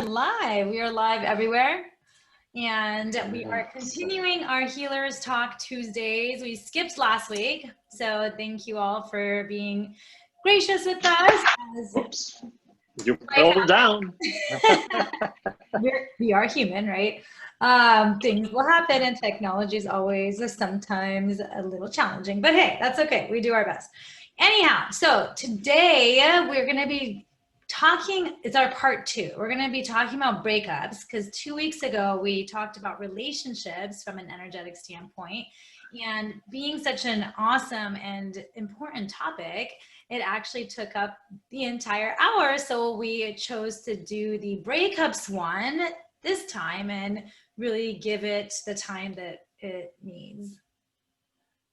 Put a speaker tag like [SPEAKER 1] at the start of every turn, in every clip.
[SPEAKER 1] live. We are live everywhere. And we are continuing our Healers Talk Tuesdays. We skipped last week. So thank you all for being gracious with us.
[SPEAKER 2] Oops. You fell down.
[SPEAKER 1] We are human, right? Things will happen, and technology is always sometimes a little challenging. But hey, that's okay. We do our best. Anyhow, so today we're going to be talking, it's our part 2. We're going to be talking about breakups because 2 weeks ago we talked about relationships from an energetic standpoint, and being such an awesome and important topic, it actually took up the entire hour. So we chose to do the breakups one this time and really give it the time that it needs.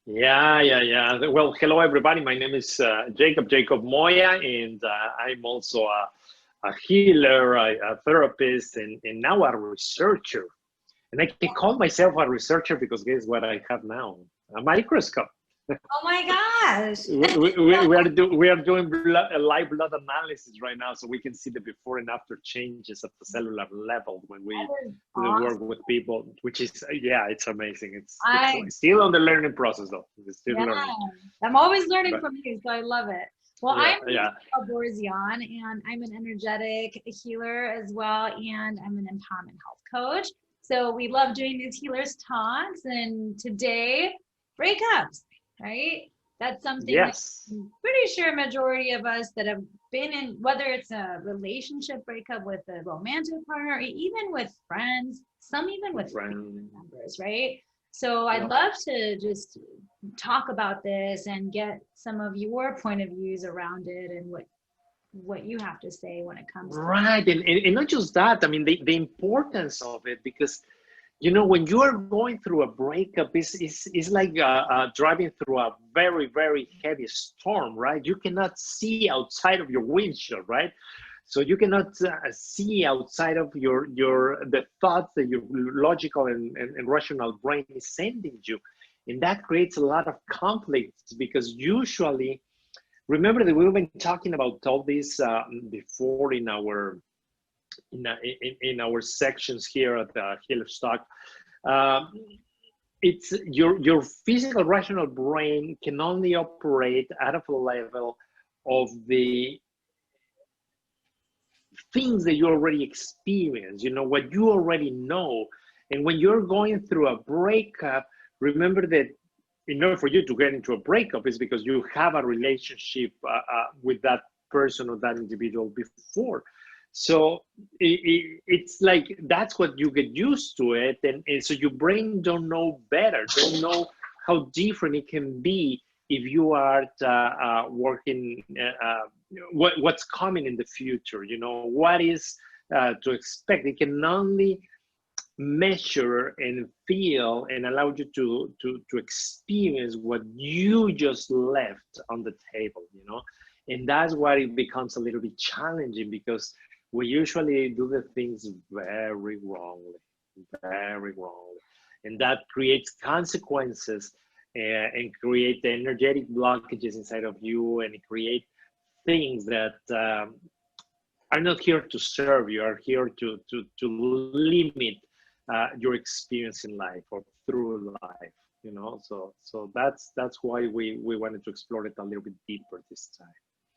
[SPEAKER 2] Yeah. Well, hello, everybody. My name is Jacob Moya, and I'm also a healer, a therapist, and now a researcher. And I can call myself a researcher because guess what I have now? A microscope.
[SPEAKER 1] Oh my gosh.
[SPEAKER 2] we are doing a live blood analysis right now, so we can see the before and after changes at the cellular level when we work with people, which is, yeah, it's amazing. It's still on the learning process, though. It's still learning.
[SPEAKER 1] I'm always learning from you, so I love it. Well, I'm Borzian, and I'm an energetic healer as well, and I'm an empowerment health coach. So we love doing these healers talks, and today, breakups. Right? That's something I'm pretty sure a majority of us that have been in, whether it's a relationship breakup with a romantic partner, or even with friends, some even with family members, right? So I'd love to just talk about this and get some of your point of views around it and what you have to say when it comes to
[SPEAKER 2] it. And not just that, I mean, the importance of it, because you know, when you are going through a breakup, it's like driving through a very, very heavy storm, right? You cannot see outside of your windshield, right? So you cannot see outside of the thoughts that your logical and rational brain is sending you. And that creates a lot of conflicts because usually, remember that we've been talking about all this before in our sections here at the Healer's Talk. It's your physical rational brain can only operate at a level of the things that you already experience, you know, what you already know. And when you're going through a breakup, remember that in order for you to get into a breakup is because you have a relationship with that person or that individual before. So it's like that's what you get used to it, and so your brain don't know better, don't know how different it can be if you are working what's coming in the future. You know what is to expect. It can only measure and feel and allow you to experience what you just left on the table. You know, and that's why it becomes a little bit challenging because we usually do the things very wrongly, and that creates consequences and create energetic blockages inside of you, and create things that are not here to serve you, are here to limit your experience in life or through life. You know, so that's why we wanted to explore it a little bit deeper this time.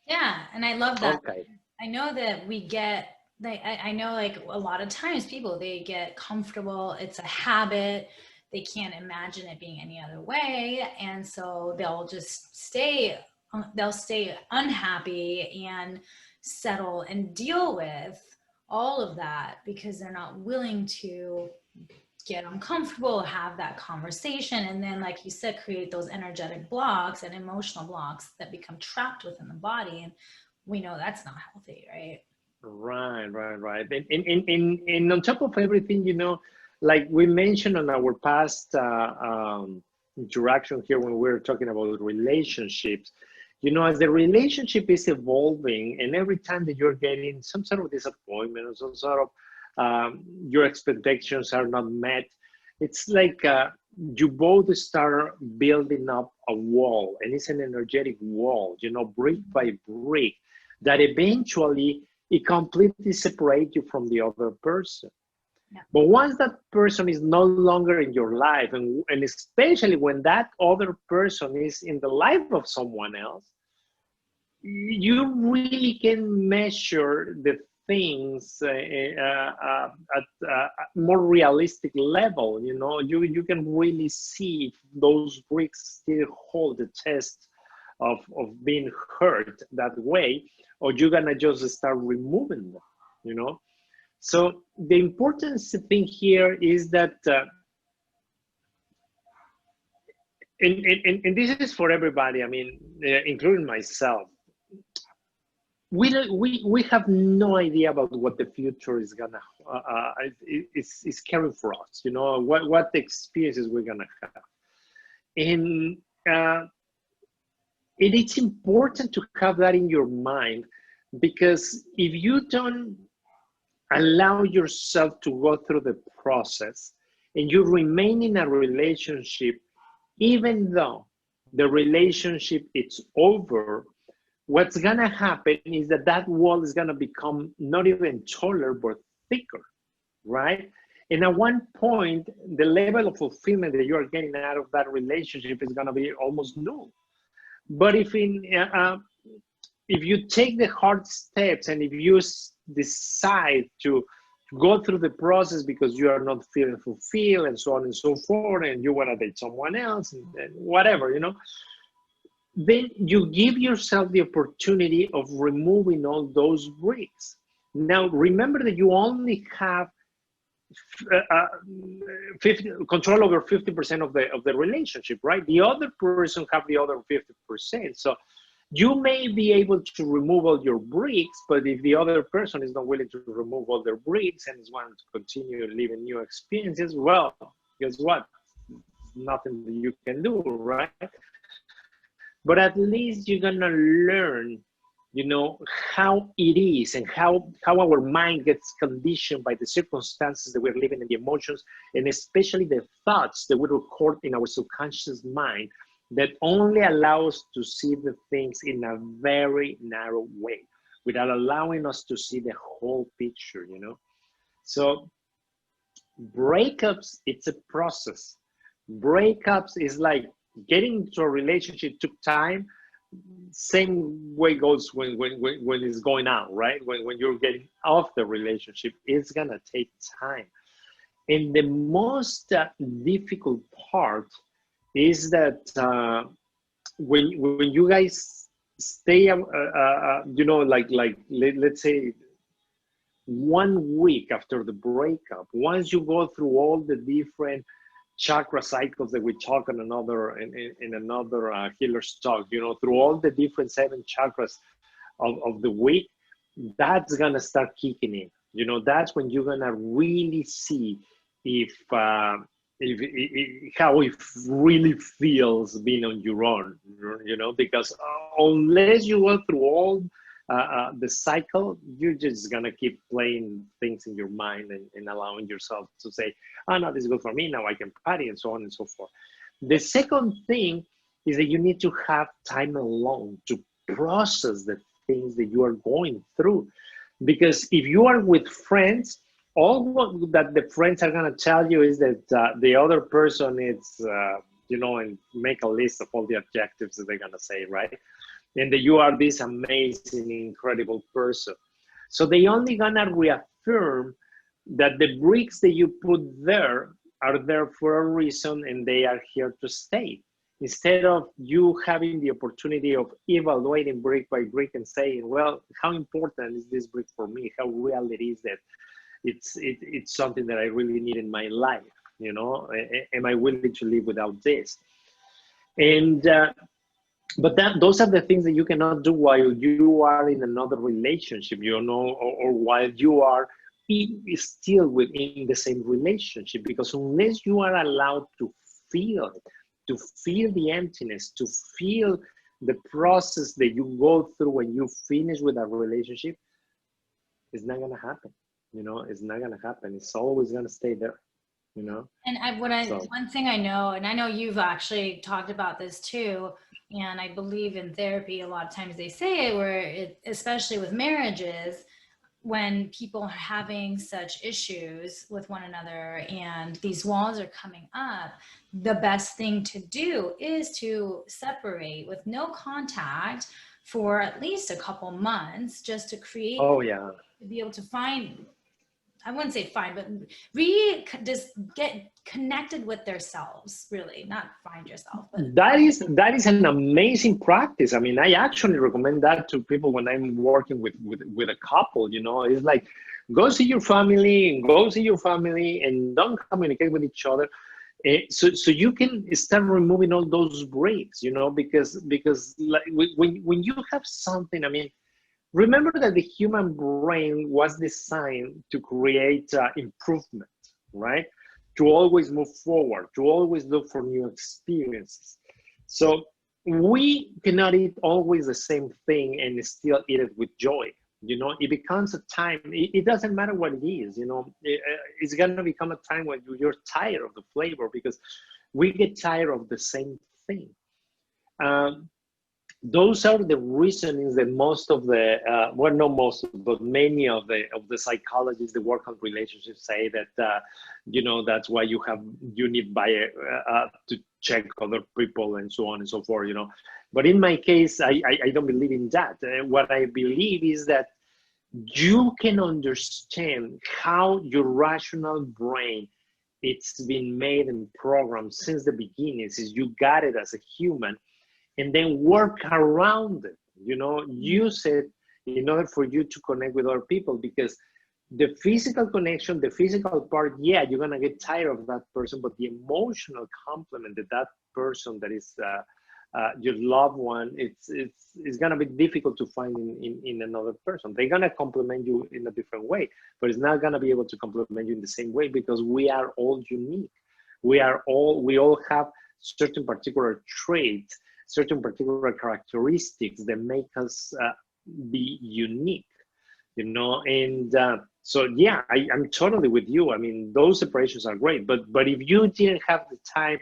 [SPEAKER 1] Yeah, and I love that.
[SPEAKER 2] Okay.
[SPEAKER 1] I know that we get, I know like a lot of times people, they get comfortable. It's a habit. They can't imagine it being any other way. And so they'll just stay unhappy and settle and deal with all of that because they're not willing to get uncomfortable, have that conversation, and then, like you said, create those energetic blocks and emotional blocks that become trapped within the body. And we know that's not healthy, right?
[SPEAKER 2] Right. And on top of everything, you know, like we mentioned on our past interaction here when we were talking about relationships, you know, as the relationship is evolving, and every time that you're getting some sort of disappointment or some sort of your expectations are not met, it's like you both start building up a wall, and it's an energetic wall, you know, brick by brick, that eventually it completely separates you from the other person.
[SPEAKER 1] Yeah.
[SPEAKER 2] But once that person is no longer in your life, and especially when that other person is in the life of someone else, you really can measure the things at a more realistic level. You know, you can really see if those bricks still hold the test of being hurt that way, or you're gonna just start removing them, you know. So the important thing here is that and this is for everybody, I mean, including myself, we have no idea about what the future is gonna is carrying for us, you know, what experiences we're gonna have. And it's important to have that in your mind, because if you don't allow yourself to go through the process and you remain in a relationship, even though the relationship is over, what's gonna happen is that that wall is gonna become not even taller, but thicker, right? And at one point, the level of fulfillment that you are getting out of that relationship is gonna be almost null. But if you take the hard steps and if you decide to go through the process because you are not feeling fulfilled and so on and so forth, and you want to date someone else and whatever, you know, then you give yourself the opportunity of removing all those bricks. Now, remember that you only have control over 50% of the relationship, right? The other person have the other 50%. So you may be able to remove all your bricks, but if the other person is not willing to remove all their bricks and is wanting to continue living new experiences, well, guess what? Nothing that you can do, right? But at least you're gonna learn, you know, how it is and how our mind gets conditioned by the circumstances that we're living and the emotions, and especially the thoughts that we record in our subconscious mind that only allow us to see the things in a very narrow way without allowing us to see the whole picture, you know? So breakups, it's a process. Breakups is like getting into a relationship took time. Same way goes when it's going out, right? When you're getting off the relationship, it's gonna take time. And the most difficult part is that when you guys stay, you know, like let's say 1 week after the breakup, once you go through all the different chakra cycles that we talk in another healer's talk, you know, through all the different 7 chakras of the week, that's gonna start kicking in. You know, that's when you're gonna really see if how it really feels being on your own, you know, because unless you go through all the cycle, you're just gonna keep playing things in your mind and allowing yourself to say, oh no, this is good for me, now I can party, and so on and so forth. The second thing is that you need to have time alone to process the things that you are going through. Because if you are with friends, all that the friends are gonna tell you is that the other person is, you know, and make a list of all the adjectives that they're gonna say, right? And that you are this amazing, incredible person. So they only gonna reaffirm that the bricks that you put there are there for a reason and they are here to stay. Instead of you having the opportunity of evaluating brick by brick and saying, well, how important is this brick for me? How real it is that it's something that I really need in my life, you know? Am I willing to live without this? And but those are the things that you cannot do while you are in another relationship, you know, or while you are still within the same relationship. Because unless you are allowed to feel the emptiness, to feel the process that you go through when you finish with a relationship, it's not gonna happen. You know, it's not gonna happen. It's always gonna stay there. You know.
[SPEAKER 1] And one thing I know, and I know you've actually talked about this too, and I believe in therapy a lot of times they say it, where it, especially with marriages, when people are having such issues with one another and these walls are coming up, the best thing to do is to separate with no contact for at least a couple months, just to create,
[SPEAKER 2] yeah,
[SPEAKER 1] to be able to find, I wouldn't say find, but just get connected with themselves, really, not find yourself. But
[SPEAKER 2] that is an amazing practice. I mean, I actually recommend that to people when I'm working with a couple. You know, it's like, go see your family and don't communicate with each other. So you can start removing all those breaks, you know, because like when you have something, I mean, remember that the human brain was designed to create improvement, right? To always move forward, to always look for new experiences. So we cannot eat always the same thing and still eat it with joy. You know, it becomes a time, it doesn't matter what it is, you know, it's gonna become a time when you're tired of the flavor, because we get tired of the same thing. Those are the reasonings that most of the well, not most, but many of the psychologists that work on relationships say that you know, that's why you need to check other people and so on and so forth, you know. But in my case, I don't believe in that. What I believe is that you can understand how your rational brain, it's been made and programmed since the beginning, since you got it as a human, and then work around it, you know, use it in order for you to connect with other people. Because the physical connection, the physical part, yeah, you're gonna get tired of that person, but the emotional complement that person that is your loved one, it's gonna be difficult to find in another person. They're gonna complement you in a different way, but it's not gonna be able to complement you in the same way, because we are all unique. We all have certain particular traits, certain particular characteristics that make us be unique, you know. And so yeah, I'm totally with you. I mean, those separations are great, but if you didn't have the time,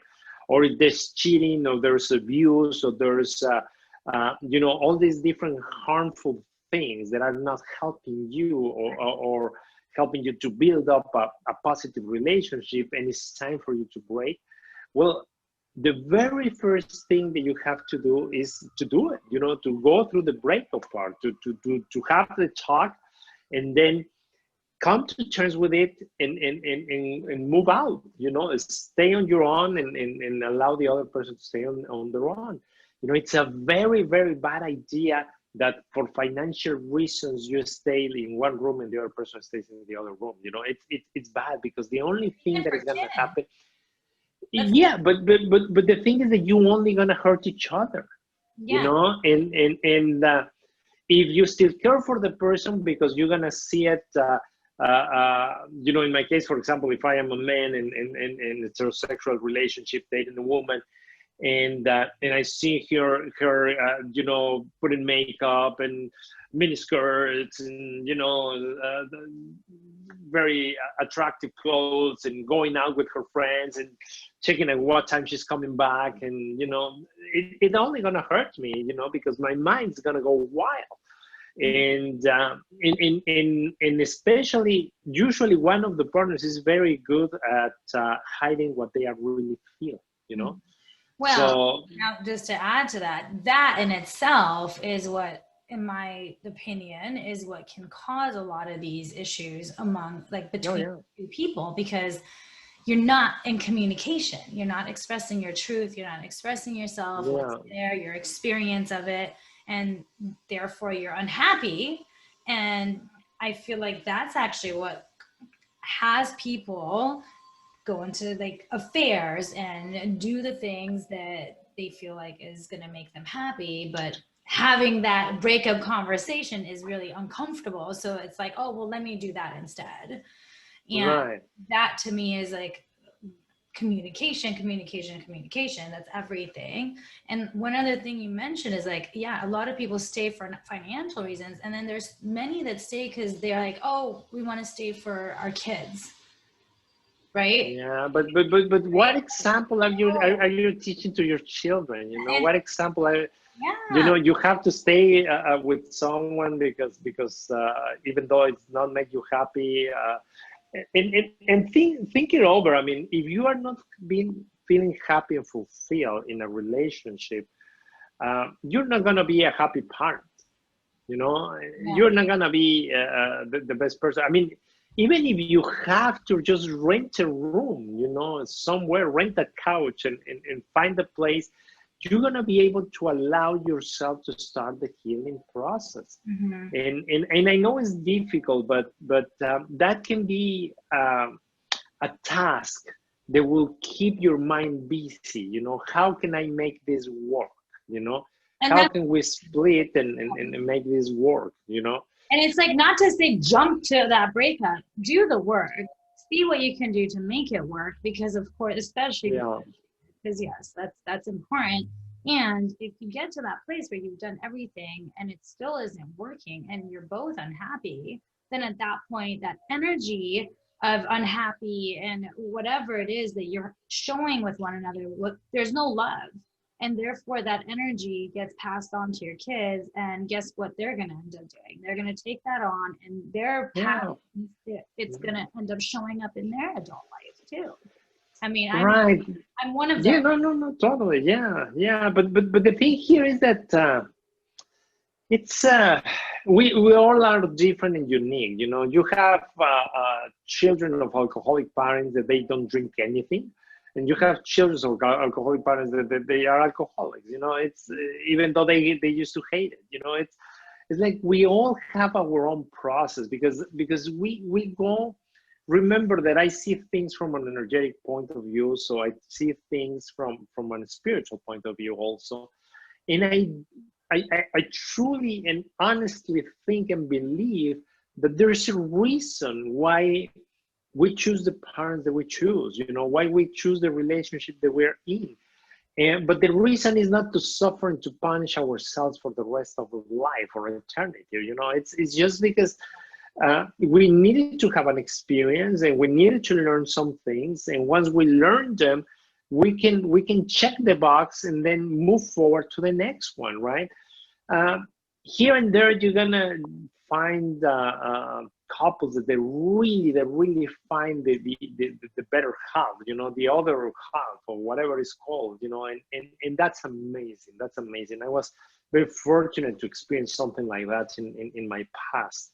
[SPEAKER 2] or there's cheating, or there's abuse, or there's you know, all these different harmful things that are not helping you, or helping you to build up a positive relationship, and it's time for you to break, well, the very first thing that you have to do is to do it, you know, to go through the breakup part, to have the talk, and then come to terms with it, and move out, you know, stay on your own, and allow the other person to stay on their own. You know, it's a very, very bad idea that for financial reasons you stay in one room and the other person stays in the other room. You know, it's bad, because the only thing that is going to happen, yeah, but the thing is that you only gonna hurt each other, you know. And if you still care for the person, because you're gonna see it, you know, in my case, for example, if I am a man and in a heterosexual relationship dating a woman, and I see her you know, putting makeup and miniskirts, and you know, very attractive clothes, and going out with her friends, and checking at what time she's coming back, and you know, it only gonna hurt me, you know, because my mind's gonna go wild. And and especially, usually one of the partners is very good at hiding what they are really feel, you know.
[SPEAKER 1] Well, so, now just to add to that, that in itself is what, in my opinion, is what can cause a lot of these issues among, like, between two people, because you're not in communication. You're not expressing your truth. You're not expressing yourself, what's there, your experience of it, and therefore you're unhappy. And I feel like that's actually what has people go into like affairs and do the things that they feel like is going to make them happy, but having that breakup conversation is really uncomfortable. So it's like, oh, well, let me do that instead. And that to me is like communication. That's everything. And one other thing you mentioned is like, yeah, a lot of people stay for financial reasons. And then there's many that stay because they're like, oh, we want to stay for our kids. right?
[SPEAKER 2] Yeah, but what example are you teaching to your children? You know, what example are, you
[SPEAKER 1] Yeah.
[SPEAKER 2] know, you have to stay with someone because even though it's not make you happy, and think it over. I mean, if you are not being feeling happy and fulfilled in a relationship, you're not gonna be a happy parent. You know,
[SPEAKER 1] No.
[SPEAKER 2] you're not gonna be the best person. I mean, even if you have to just rent a room, you know, somewhere, rent a couch and find a place, you're gonna be able to allow yourself to start the healing process.
[SPEAKER 1] Mm-hmm.
[SPEAKER 2] And I know it's difficult, but that can be a task that will keep your mind busy. You know, how can I make this work? You know,
[SPEAKER 1] And
[SPEAKER 2] how
[SPEAKER 1] that's,
[SPEAKER 2] can we split and make this work? You know,
[SPEAKER 1] and it's like not to say jump to that breakup, do the work, see what you can do to make it work, because of course, especially
[SPEAKER 2] yeah,
[SPEAKER 1] because yes, that's important. And if you get to that place where you've done everything and it still isn't working and you're both unhappy, then at that point, that energy of unhappy and whatever it is that you're showing with one another, there's no love. And therefore, that energy gets passed on to your kids. And guess what they're going to end up doing? They're going to take that on, and their
[SPEAKER 2] yeah,
[SPEAKER 1] path, it's going to end up showing up in their adult life too. I mean,
[SPEAKER 2] right.
[SPEAKER 1] I'm one of
[SPEAKER 2] Yeah,
[SPEAKER 1] them.
[SPEAKER 2] no, totally. Yeah, yeah. But the thing here is that it's we all are different and unique. You know, you have children of alcoholic parents that they don't drink anything, and you have children of alcoholic parents that they are alcoholics. You know, it's even though they used to hate it. You know, it's like we all have our own process because we go. Remember that I see things from an energetic point of view, so I see things from a spiritual point of view also, and I truly and honestly think and believe that there's a reason why we choose the parents that we choose, you know, why we choose the relationship that we're in. And but the reason is not to suffer and to punish ourselves for the rest of our life or eternity. You know, it's just because we needed to have an experience and we needed to learn some things. And once we learn them, we can check the box and then move forward to the next one, right? Uh, Here and there, you're gonna find couples that they really find the better half, you know, the other half or whatever it's called, you know, and that's amazing. That's amazing. I was very fortunate to experience something like that in my past.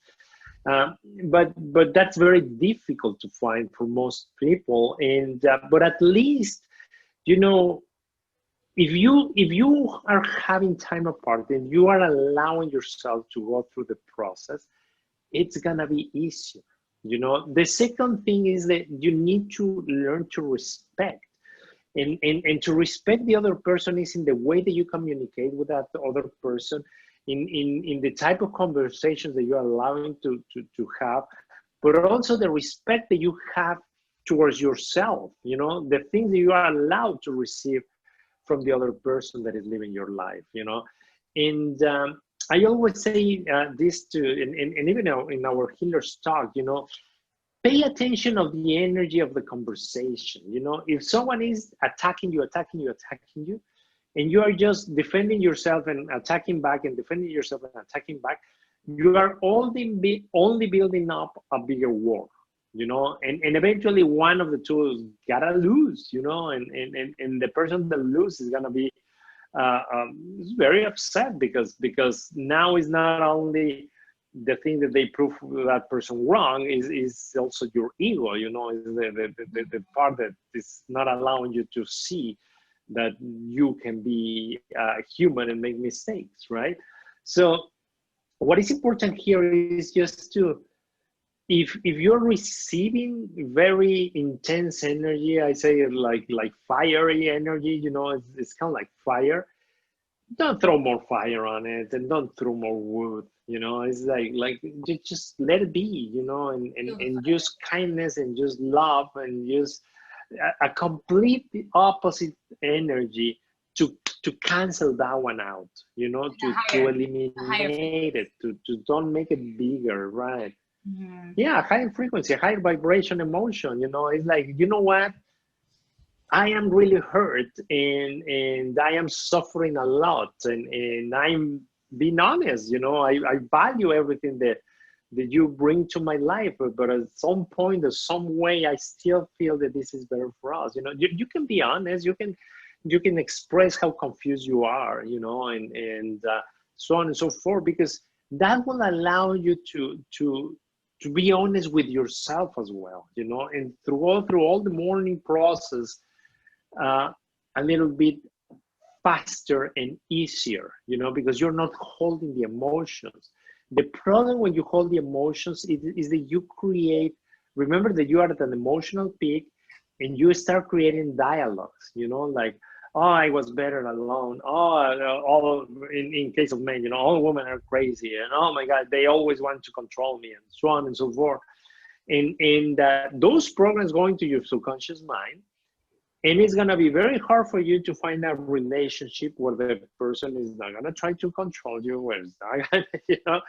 [SPEAKER 2] But that's very difficult to find for most people. And but at least, you know, if you are having time apart and you are allowing yourself to go through the process, it's gonna be easier. You know, the second thing is that you need to learn to respect. And to respect the other person is in the way that you communicate with that other person, in the type of conversations that you're allowing to have, but also the respect that you have towards yourself, you know, the things that you are allowed to receive from the other person that is living your life, you know. And I always say this to, and even in our healers talk, you know, pay attention of the energy of the conversation. You know, if someone is attacking you, and you are just defending yourself and attacking back and defending yourself and attacking back, you are only building up a bigger war, you know, and eventually one of the two is gotta lose, you know, and the person that loses is gonna be very upset because now is not only the thing that they prove that person wrong, is also your ego, you know, is the part that is not allowing you to see that you can be human and make mistakes, right? So what is important here is just to, if you're receiving very intense energy, I say like fiery energy, you know, it's kind of like fire, don't throw more fire on it and don't throw more wood, you know. It's like just let it be, you know, and use kindness and just love and use a complete opposite energy to cancel that one out, you know, to eliminate it, to don't make it bigger, right? Yeah, higher frequency, higher vibration emotion. You know, it's like, you know what? I am really hurt, and I am suffering a lot, and I'm being honest. You know, I value everything that you bring to my life, but at some point or some way, I still feel that this is better for us. You know, you can be honest. You can express how confused you are. You know, and so on and so forth, because that will allow you to be honest with yourself as well. You know, and through all the mourning process, uh, a little bit faster and easier, you know, because you're not holding the emotions. The problem when you hold the emotions is that you create, remember that you are at an emotional peak, and you start creating dialogues, you know, like, oh, I was better alone. Oh, all in case of men, you know, all women are crazy. And oh my God, they always want to control me, and so on and so forth. And those programs go into your subconscious mind, and it's going to be very hard for you to find a relationship where the person is not going to try to control you, where it's not going to, you know,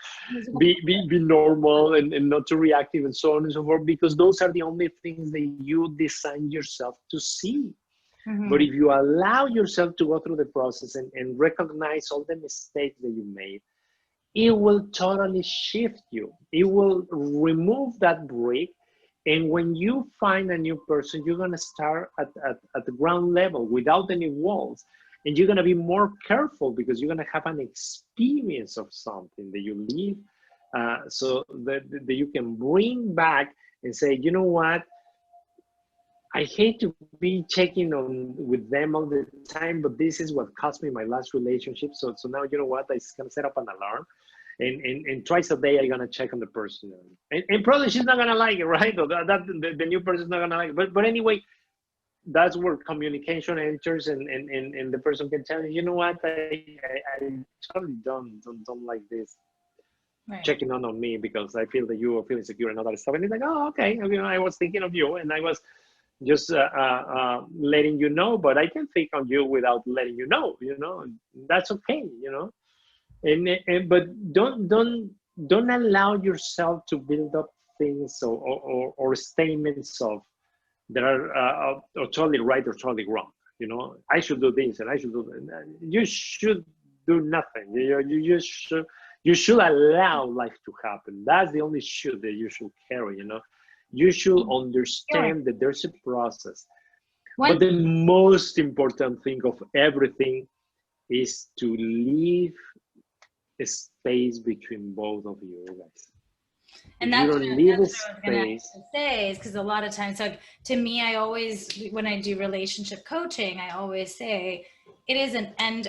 [SPEAKER 2] be normal, and not too reactive, and so on and so forth, because those are the only things that you design yourself to see. But if you allow yourself to go through the process and recognize all the mistakes that you made, it will totally shift you. It will remove that brick. And when you find a new person, you're going to start at the ground level without any walls. And you're going to be more careful, because you're going to have an experience of something that you live, so that you can bring back and say, you know what? I hate to be checking on with them all the time, but this is what cost me my last relationship. So now, you know what? I'm going to set up an alarm. And twice a day I'm gonna check on the person, and probably she's not gonna like it, right? Or the new person's not gonna like it. But anyway, that's where communication enters, and the person can tell you, you know what, I totally don't like this, right, checking on me, because I feel that you are feeling insecure and all that stuff. And it's like, oh, okay, you know, I was thinking of you, and I was just letting you know, but I can think on you without letting you know. You know, that's okay. You know. But don't allow yourself to build up things or statements of that are totally right or totally wrong. You know, I should do this and I should do that. You should do nothing. You should allow life to happen. That's the only should that you should carry. You know, you should understand that there's a process. But the most important thing of everything is to leave a space between both of you guys.
[SPEAKER 1] And that's what I was gonna say, is because a lot of times, like, to me, I always, when I do relationship coaching, I always say it is an end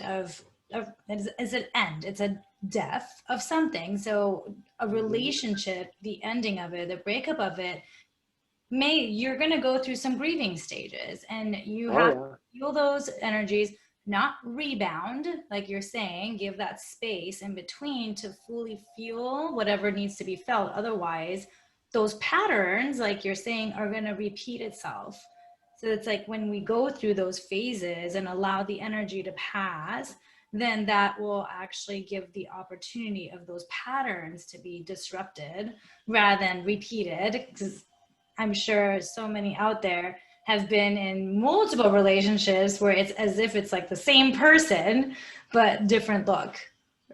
[SPEAKER 1] it's an end, it's a death of something. So a relationship, the ending of it, the breakup of it, you're going to go through some grieving stages, and you have to feel those energies, not rebound, like you're saying, give that space in between to fully feel whatever needs to be felt. Otherwise, those patterns, like you're saying, are going to repeat itself. So it's like when we go through those phases and allow the energy to pass, then that will actually give the opportunity of those patterns to be disrupted rather than repeated. Because I'm sure so many out there have been in multiple relationships where it's as if it's like the same person, but different look,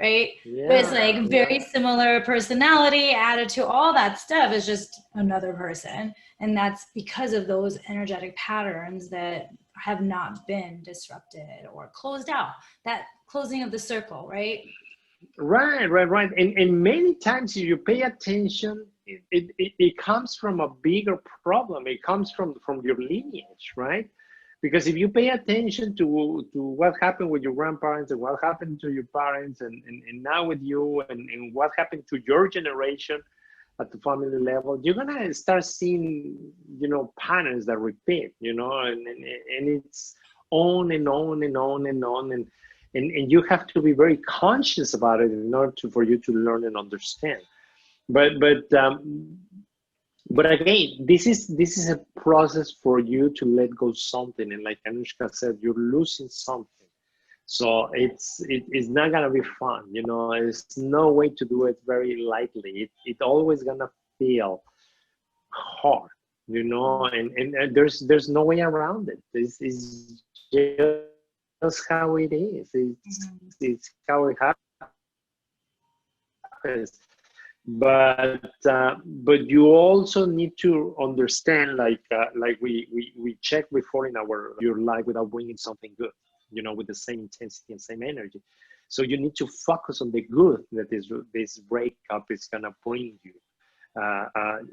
[SPEAKER 1] right? Yeah, but it's like very similar personality, attitude, all that stuff is just another person. And that's because of those energetic patterns that have not been disrupted or closed out, that closing of the circle, right?
[SPEAKER 2] Right. And many times if you pay attention, it comes from a bigger problem. It comes from your lineage, right? Because if you pay attention to what happened with your grandparents and what happened to your parents and now with you and what happened to your generation at the family level, you're gonna start seeing, you know, patterns that repeat, you know, and it's on and on and on and on, and you have to be very conscious about it in order for you to learn and understand. But again, this is a process for you to let go something, and like Anuschka said, you're losing something. So it's not gonna be fun, you know. There's no way to do it very lightly. It always gonna feel hard, you know, and there's no way around it. This is just how it is. It's how it happens. But you also need to understand, like we checked before in your life without bringing something good, you know, with the same intensity and same energy. So you need to focus on the good that this breakup is gonna bring you.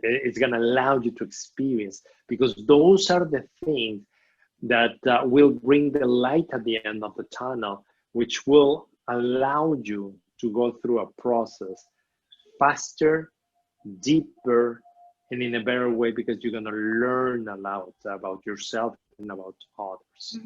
[SPEAKER 2] It's gonna allow you to experience, because those are the things that will bring the light at the end of the tunnel, which will allow you to go through a process faster, deeper, and in a better way, because you're gonna learn a lot about yourself and about others.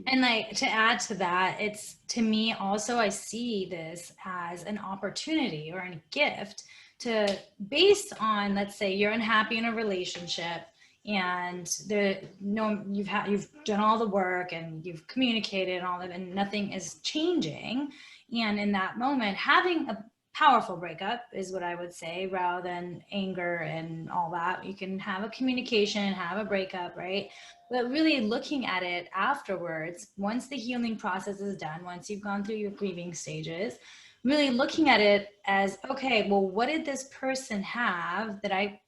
[SPEAKER 1] And like, to add to that, it's, to me also, I see this as an opportunity or a gift to, based on, let's say you're unhappy in a relationship and you've done all the work and you've communicated and all that, and nothing is changing. And in that moment, having a powerful breakup is what I would say, rather than anger and all that. You can have a communication, have a breakup, right? But really looking at it afterwards, once the healing process is done, once you've gone through your grieving stages, really looking at it as, okay, well, what did this person have that I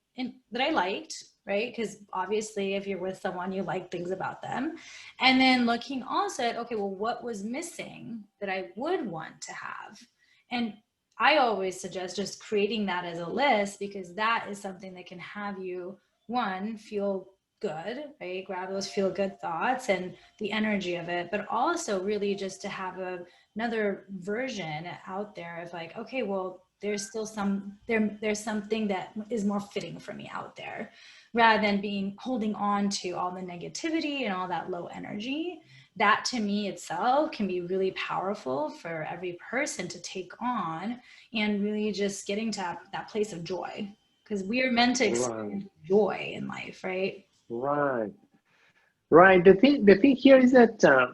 [SPEAKER 1] liked, right? Because obviously if you're with someone, you like things about them. And then looking also at, okay, well, what was missing that I would want to have? And I always suggest just creating that as a list, because that is something that can have you, one, feel good, right? Grab those feel good thoughts and the energy of it, but also really just to have another version out there of like, okay, well, there's still there's something that is more fitting for me out there, rather than holding on to all the negativity and all that low energy. That to me itself can be really powerful for every person to take on, and really just getting to that place of joy, because we are meant to experience joy in life, right?
[SPEAKER 2] Right. The thing here is that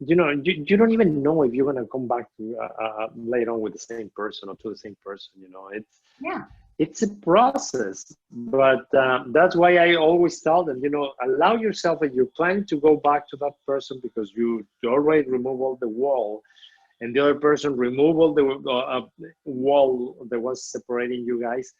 [SPEAKER 2] you know, you don't even know if you're gonna come back to later on with the same person or to the same person. You know, it's a process, but that's why I always tell them, you know, allow yourself, if you're planning to go back to that person because you already removed all the wall, and the other person remove all the wall that was separating you guys,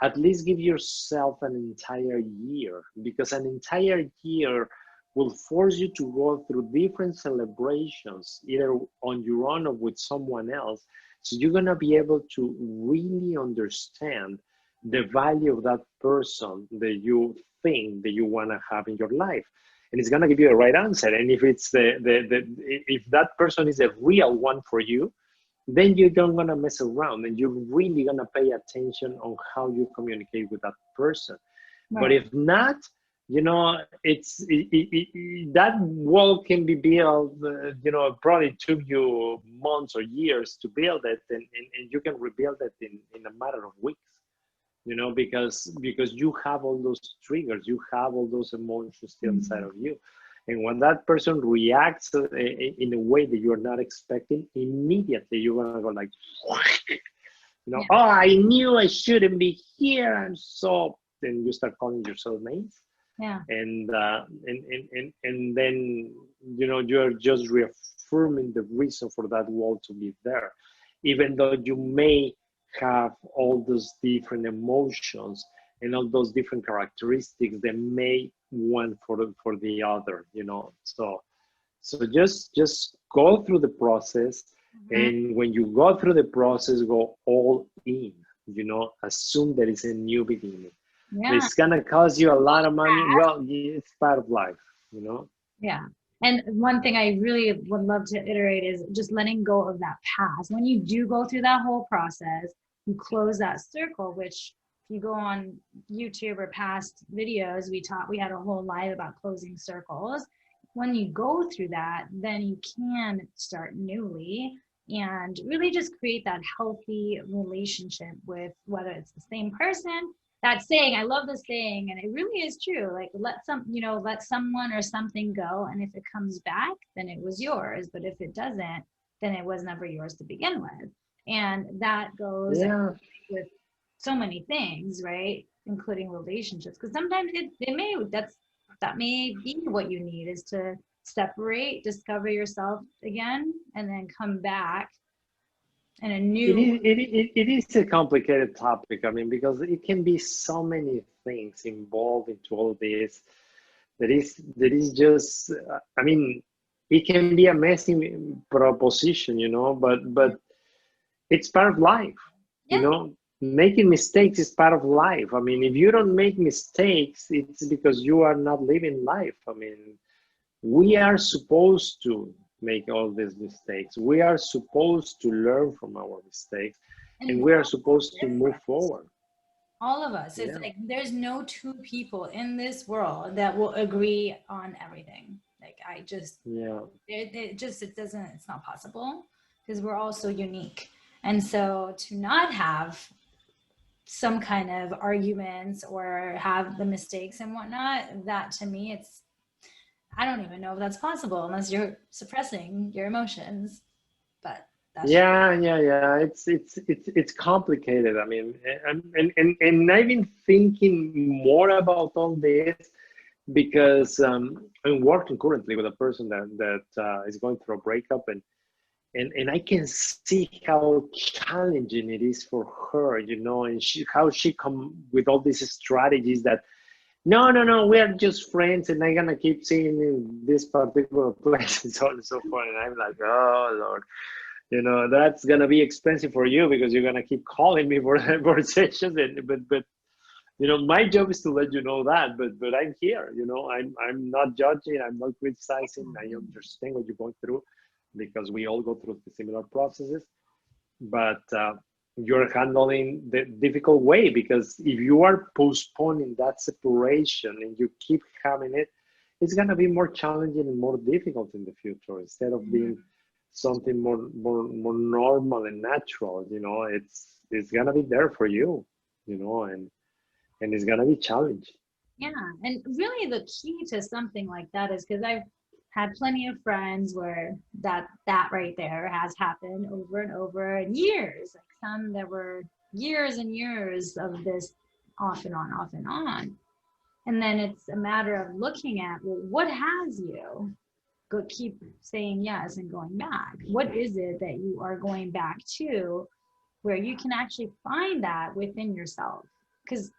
[SPEAKER 2] at least give yourself an entire year, because an entire year will force you to go through different celebrations, either on your own or with someone else. So you're gonna be able to really understand the value of that person that you think that you wanna have in your life. And it's gonna give you the right answer. And if it's if that person is a real one for you, then you don't gonna mess around, and you're really gonna pay attention on how you communicate with that person. Right. But if not, you know, that wall can be built. You know, it probably took you months or years to build it, and you can rebuild it in a matter of weeks. You know, because you have all those triggers, you have all those emotions still inside of you. And when that person reacts in a way that you're not expecting, immediately you're gonna go like, you know, oh, I knew I shouldn't be here. I'm so. Then you start calling yourself names.
[SPEAKER 1] Yeah.
[SPEAKER 2] And then, you know, you're just reaffirming the reason for that wall to be there, even though you may have all those different emotions and all those different characteristics that may one for the other, you know. So just go through the process, and when you go through the process, go all in, you know, assume that it's a new beginning. Yeah. It's gonna cost you a lot of money. Well, it's part of life, you know.
[SPEAKER 1] Yeah. And one thing I really would love to iterate is just letting go of that past. When you do go through that whole process, you close that circle, which if you go on YouTube or past videos, we had a whole live about closing circles. When you go through that, then you can start newly and really just create that healthy relationship with, whether it's the same person. That saying, I love the saying, and it really is true. Like, let someone or something go, and if it comes back, then it was yours. But if it doesn't, then it was never yours to begin with. And that goes with so many things, right? Including relationships. Because sometimes that may be what you need, is to separate, discover yourself again, and then come back in a new.
[SPEAKER 2] It is a complicated topic. I mean, because it can be so many things involved into all this. There is just, I mean, it can be a messy proposition, but it's part of life,
[SPEAKER 1] Yeah.
[SPEAKER 2] Making mistakes is part of life. I mean, if you don't make mistakes, it's because you are not living life. I mean, we are supposed to make all these mistakes. We are supposed to learn from our mistakes, and
[SPEAKER 1] And
[SPEAKER 2] we are supposed to move forward.
[SPEAKER 1] all of us, it's
[SPEAKER 2] Yeah.
[SPEAKER 1] like there's no two people in this world that will agree on everything. Like
[SPEAKER 2] Yeah.
[SPEAKER 1] it's not possible, because we're all so unique. And so to not have some kind of arguments or have the mistakes and whatnot, that to me, I don't even know if that's possible unless you're suppressing your emotions. But that's
[SPEAKER 2] Yeah. It's complicated. I mean, and I've been thinking more about all this because I'm working currently with a person that is going through a breakup, and I can see how challenging it is for her, and how she come with all these strategies that no, we are just friends, and I'm gonna keep seeing in this particular place, and so on and so forth. And I'm like, oh Lord, that's gonna be expensive for you because you're gonna keep calling me for sessions, but my job is to let you know that, but I'm here, I'm not judging, I'm not criticizing, I understand what you're going through because we all go through similar processes, but you're handling the difficult way, because if you are postponing that separation and you keep having it, it's going to be more challenging and more difficult in the future instead of being something more normal and natural. It's going to be there for you, and it's going to be challenged.
[SPEAKER 1] Yeah, and really the key to something like that is, because I've had plenty of friends where that right there has happened over and over, and years, like some that were years and years of this off and on, off and on. And then it's a matter of looking at, well, what has you keep saying yes and going back? What is it that you are going back to, where you can actually find that within yourself? Because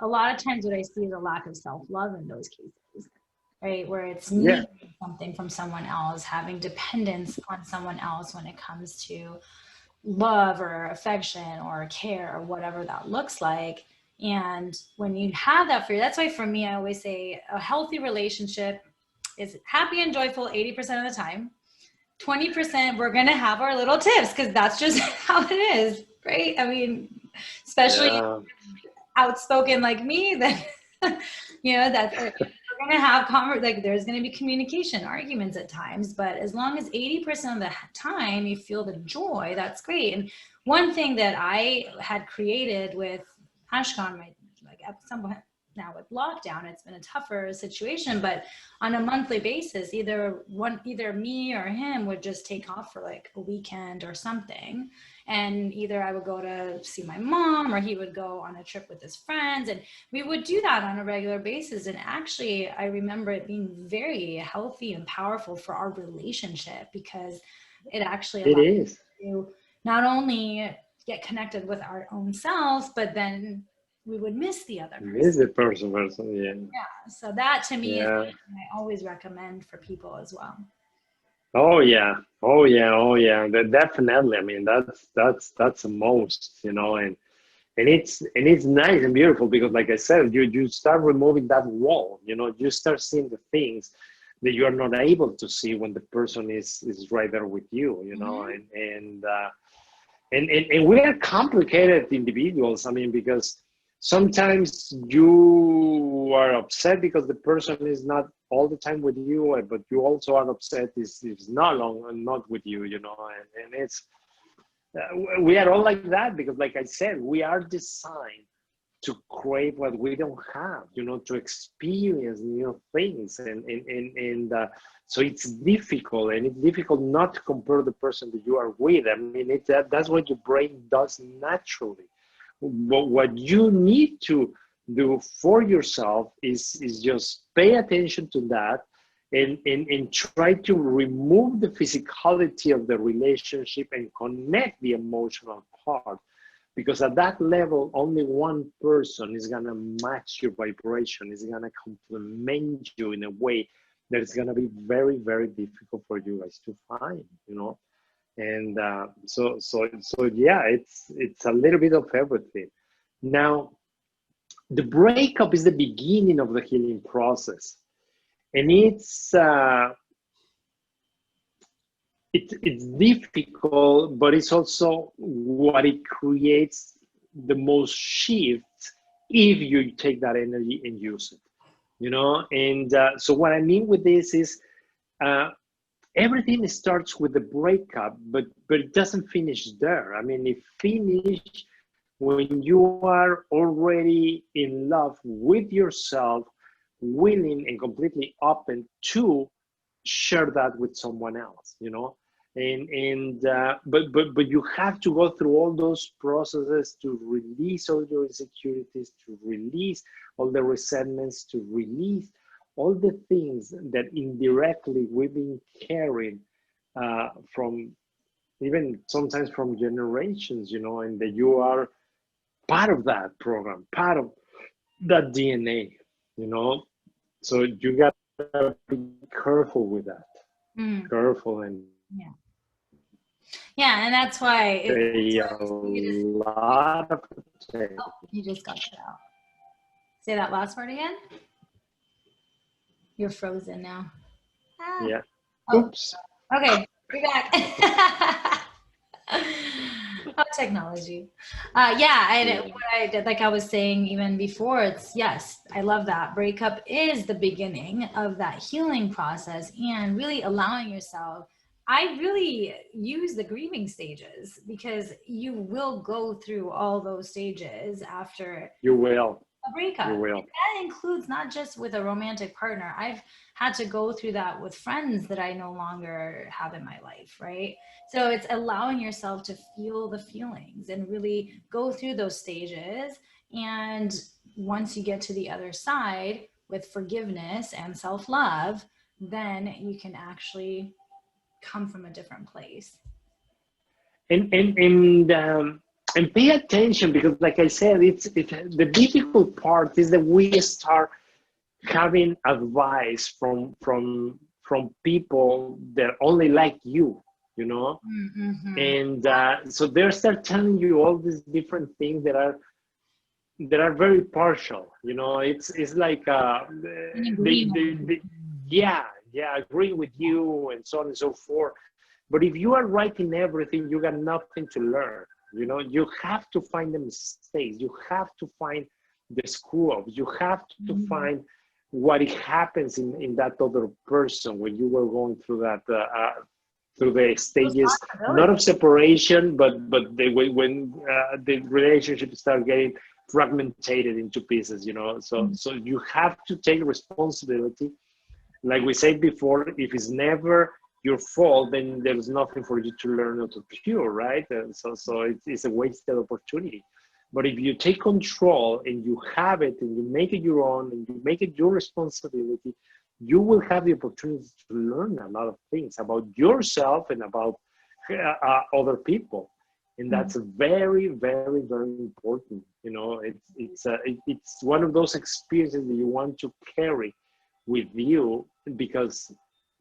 [SPEAKER 1] a lot of times what I see is a lack of self-love in those cases, right? Where it's needing something from someone else, having dependence on someone else when it comes to love or affection or care or whatever that looks like. And when you have that that's why for me, I always say a healthy relationship is happy and joyful 80% of the time. 20% we're going to have our little tips, because that's just how it is, right? I mean, especially outspoken like me, then that's we're going to have there's going to be communication, arguments at times, but as long as 80% of the time you feel the joy, that's great. And one thing that I had created with Anuschka, at some point now with lockdown, it's been a tougher situation, but on a monthly basis, either me or him would just take off for like a weekend or something. And either I would go to see my mom, or he would go on a trip with his friends. And we would do that on a regular basis. And actually, I remember it being very healthy and powerful for our relationship, because it actually allowed us to not only get connected with our own selves, but then we would miss the other person.
[SPEAKER 2] Miss the person, yeah.
[SPEAKER 1] Yeah. So that to me is something I always recommend for people as well.
[SPEAKER 2] Oh yeah. Definitely. I mean, that's a most, and it's nice and beautiful, because like I said, you start removing that wall, you start seeing the things that you are not able to see when the person is right there with you, and we are complicated individuals. I mean, because sometimes you are upset because the person is not all the time with you, but you also are upset is not with you, and it's we are all like that, because like I said, we are designed to crave what we don't have, to experience new things, and so it's difficult, and it's difficult not to compare the person that you are with. I mean, that's what your brain does naturally. But what you need to do for yourself is just pay attention to that, and try to remove the physicality of the relationship and connect the emotional part. Because at that level, only one person is going to match your vibration, is going to complement you in a way that it's going to be very, very difficult for you guys to find, you know. And so yeah, it's a little bit of everything. Now, the breakup is the beginning of the healing process, and it's difficult, but it's also what it creates the most shifts if you take that energy and use it, you know. And so what I mean with this is everything starts with the breakup, but it doesn't finish there. I mean, it finishes when you are already in love with yourself, willing and completely open to share that with someone else, you know. But you have to go through all those processes to release all your insecurities, to release all the resentments, to release all the things that indirectly we've been carrying from, even sometimes from generations, you know, and that you are part of that program, part of that DNA, you know. So you gotta be careful with that. Careful and
[SPEAKER 1] yeah, and that's why
[SPEAKER 2] a lot of attention.
[SPEAKER 1] Oh, you just got cut out. Say that last part again. You're frozen now.
[SPEAKER 2] Yeah.
[SPEAKER 1] Oh.
[SPEAKER 2] Oops.
[SPEAKER 1] Okay, we're back. Oh, technology. Yeah, and what I did, like I was saying even before, it's yes, I love that. Breakup is the beginning of that healing process, and really allowing yourself. I really use the grieving stages, because you will go through all those stages after
[SPEAKER 2] you will
[SPEAKER 1] a breakup.
[SPEAKER 2] You will.
[SPEAKER 1] And that includes not just with a romantic partner. I've had to go through that with friends that I no longer have in my life, right? So it's allowing yourself to feel the feelings and really go through those stages. And once you get to the other side with forgiveness and self-love, then you can actually come from a different place.
[SPEAKER 2] And pay attention, because like I said, it's the difficult part is that we start having advice from people that only like you, you know.
[SPEAKER 1] Mm-hmm.
[SPEAKER 2] And so they start telling you all these different things that are very partial, you know. It's like yeah, agree with you and so on and so forth. But if you are right in everything, you got nothing to learn. You know, you have to find the mistakes. You have to find the screw ups. You have to find what it happens in that other person when you were going through that through the stages, not of separation, but when the relationship start getting fragmented into pieces. You know, so you have to take responsibility. Like we said before, if it's never your fault, then there's nothing for you to learn or to cure, right? And so it's a wasted opportunity. But if you take control and you have it and you make it your own and you make it your responsibility, you will have the opportunity to learn a lot of things about yourself and about other people. And that's very, very, very important. You know, it's one of those experiences that you want to carry with you, because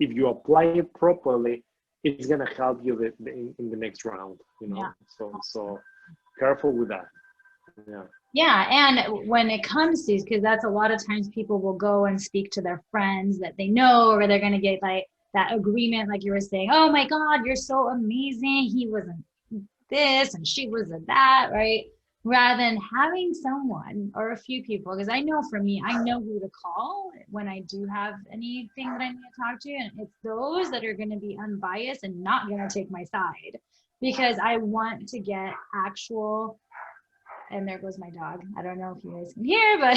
[SPEAKER 2] if you apply it properly, it's going to help you in the next round, you know. So careful with that.
[SPEAKER 1] Yeah, and when it comes to, because that's a lot of times people will go and speak to their friends that they know, or they're going to get like that agreement, like you were saying, oh my God, you're so amazing, he wasn't this and she wasn't that, right? Rather than having someone or a few people, because I know for me, I know who to call when I do have anything that I need to talk to, and it's those that are going to be unbiased and not going to take my side, because I want to get actual, and there goes my dog, I don't know if you guys can hear, but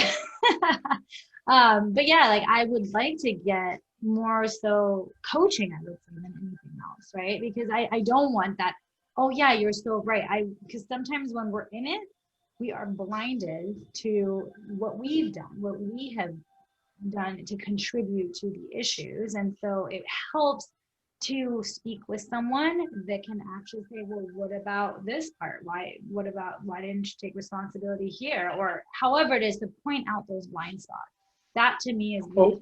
[SPEAKER 1] yeah, like I would like to get more so coaching, I would say, than anything else, right? Because I don't want that, oh yeah, you're so right. Because sometimes when we're in it, we are blinded to what we've done, what we have done to contribute to the issues. And so it helps to speak with someone that can actually say, well, what about this part? Why didn't you take responsibility here? Or however it is, to point out those blind spots. That to me is really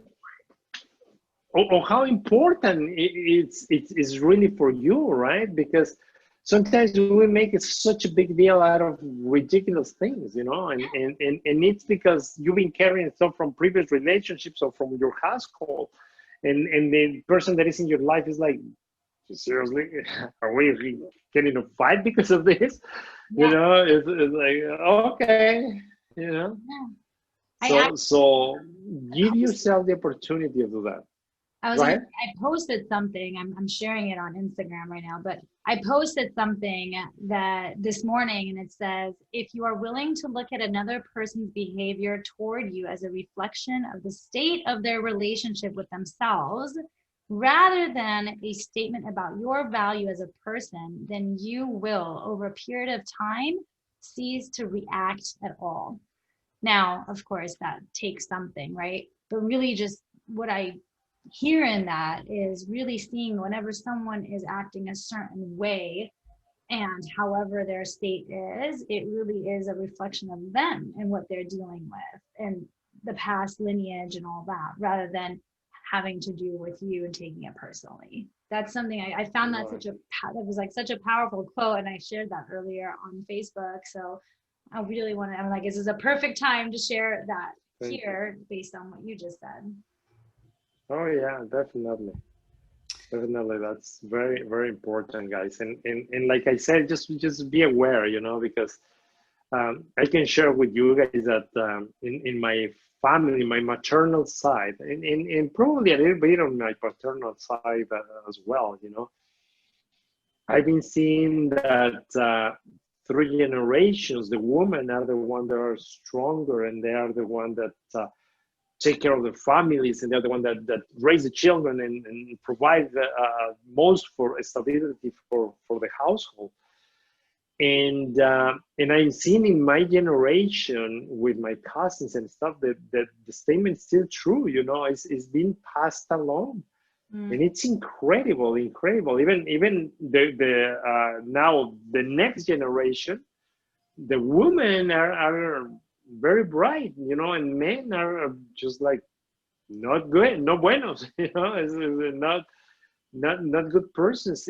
[SPEAKER 2] how important it's really for you, right? Because sometimes we make it such a big deal out of ridiculous things, you know, and it's because you've been carrying stuff from previous relationships or from your household, and the person that is in your life is like, seriously, are we getting a fight because of this? Yeah. You know, it's like, okay, you know. Yeah. So give yourself the opportunity to do that.
[SPEAKER 1] I posted something, I'm sharing it on Instagram right now, but I posted something that this morning, and it says, if you are willing to look at another person's behavior toward you as a reflection of the state of their relationship with themselves, rather than a statement about your value as a person, then you will, over a period of time, cease to react at all. Now, of course, that takes something, right? But really just what I hear in that is really seeing whenever someone is acting a certain way and however their state is, it really is a reflection of them and what they're dealing with and the past lineage and all that, rather than having to do with you and taking it personally. That's something I found that that was like such a powerful quote, and I shared that earlier on Facebook. So I really want to, I'm like, this is a perfect time to share that here based on what you just said.
[SPEAKER 2] Oh yeah, definitely. That's very, very important, guys. And like I said, just be aware, you know, because I can share with you guys that in my family, my maternal side, and probably a little bit on my paternal side as well, you know, I've been seeing that through generations, the women are the ones that are stronger, and they are the one that take care of the families, and they're the one that raise the children and provide the most for stability for the household. And I'm seeing in my generation with my cousins and stuff that the statement's still true, you know, it's being passed along. And it's incredible. Even the now the next generation, the women are very bright, you know, and men are just like not good, no buenos, you know, it's not good persons.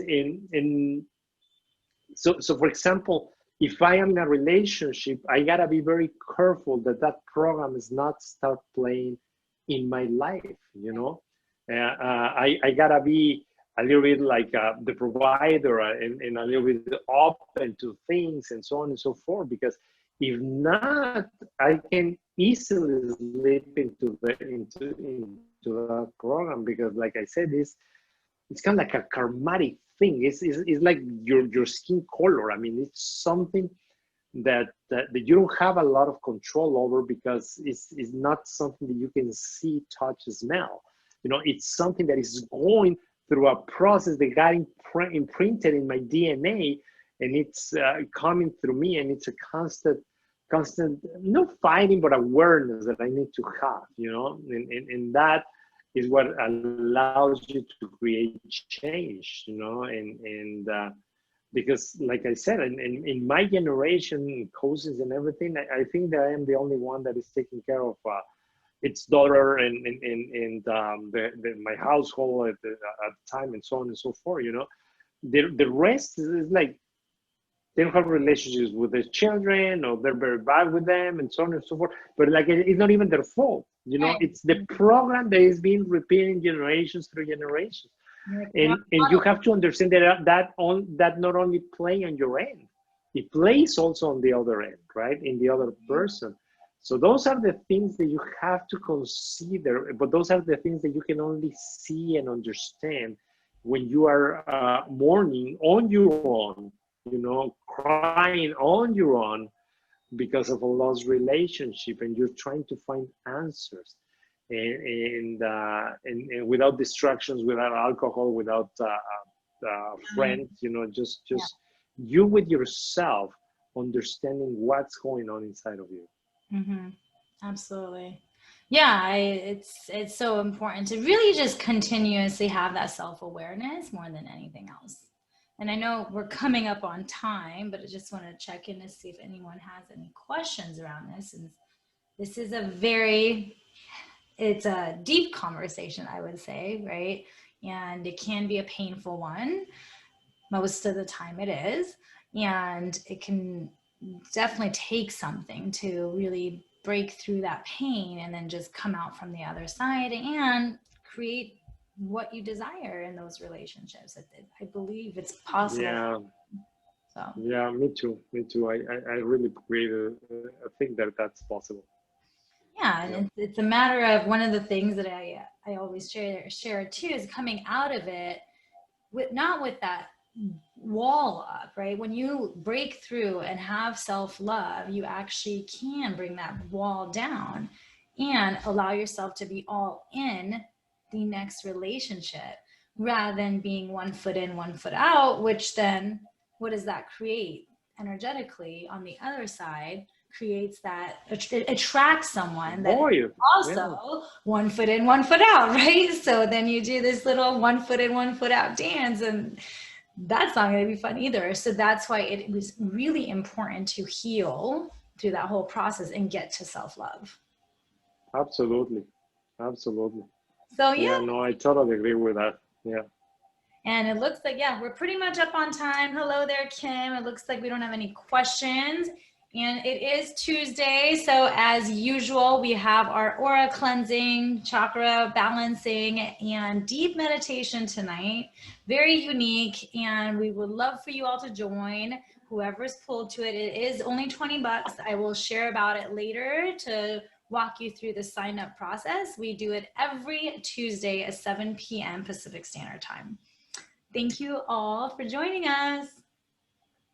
[SPEAKER 2] So for example, if I am in a relationship, I gotta be very careful that program is not start playing in my life, you know. I gotta be a little bit like the provider and a little bit open to things and so on and so forth, because if not, I can easily slip into that program, because like I said, it's kind of like a karmatic thing. It's like your skin color. I mean, it's something that you don't have a lot of control over, because it's not something that you can see, touch, smell. You know, it's something that is going through a process that got imprinted in my DNA, and it's coming through me, and it's a constant, not fighting, but awareness that I need to have, you know, and that is what allows you to create change, you know, and because like I said, in my generation, cousins and everything, I think that I am the only one that is taking care of its daughter and my household at the time, and so on and so forth, you know. The rest is like, they don't have relationships with their children, or they're very bad with them, and so on and so forth. But like, it's not even their fault, you know. It's the program that is being repeated generations through generations, and you have to understand that not only play on your end, it plays also on the other end, right, in the other person. So those are the things that you have to consider, but those are the things that you can only see and understand when you are mourning on your own, you know, crying on your own because of a lost relationship, and you're trying to find answers, and without distractions, without alcohol, without friends, you know, just you with yourself, understanding what's going on inside of you.
[SPEAKER 1] Mm-hmm. Absolutely. Yeah, it's so important to really just continuously have that self-awareness more than anything else. And I know we're coming up on time, but I just want to check in to see if anyone has any questions around this. And this is it's a deep conversation, I would say, right? And it can be a painful one. Most of the time it is. And it can definitely take something to really break through that pain and then just come out from the other side and create what you desire in those relationships. I believe it's possible.
[SPEAKER 2] Yeah.
[SPEAKER 1] So.
[SPEAKER 2] Yeah, me too. I really believe, I think that that's possible.
[SPEAKER 1] Yeah, and it's a matter of, one of the things that I always share too is coming out of it not with that wall up, right? When you break through and have self-love, you actually can bring that wall down and allow yourself to be all in the next relationship rather than being 1 foot in, 1 foot out, which then what does that create energetically on the other side? Creates that, it attracts someone that also 1 foot in, 1 foot out, right? So then you do this little 1 foot in, 1 foot out dance, and that's not going to be fun either. So that's why it was really important to heal through that whole process and get to self-love.
[SPEAKER 2] Absolutely. Absolutely.
[SPEAKER 1] So
[SPEAKER 2] yeah, no, I totally agree with that. Yeah.
[SPEAKER 1] And it looks like, yeah, we're pretty much up on time. Hello there, Kim. It looks like we don't have any questions. And it is Tuesday. So as usual, we have our aura cleansing, chakra balancing, and deep meditation tonight. Very unique. And we would love for you all to join. Whoever's pulled to it, it is only $20. I will share about it later to walk you through the sign up process. We do it every Tuesday at 7 p.m. Pacific Standard Time. Thank you all for joining us.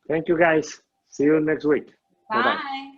[SPEAKER 2] Thank you, guys. See you next week.
[SPEAKER 1] Bye. Bye-bye.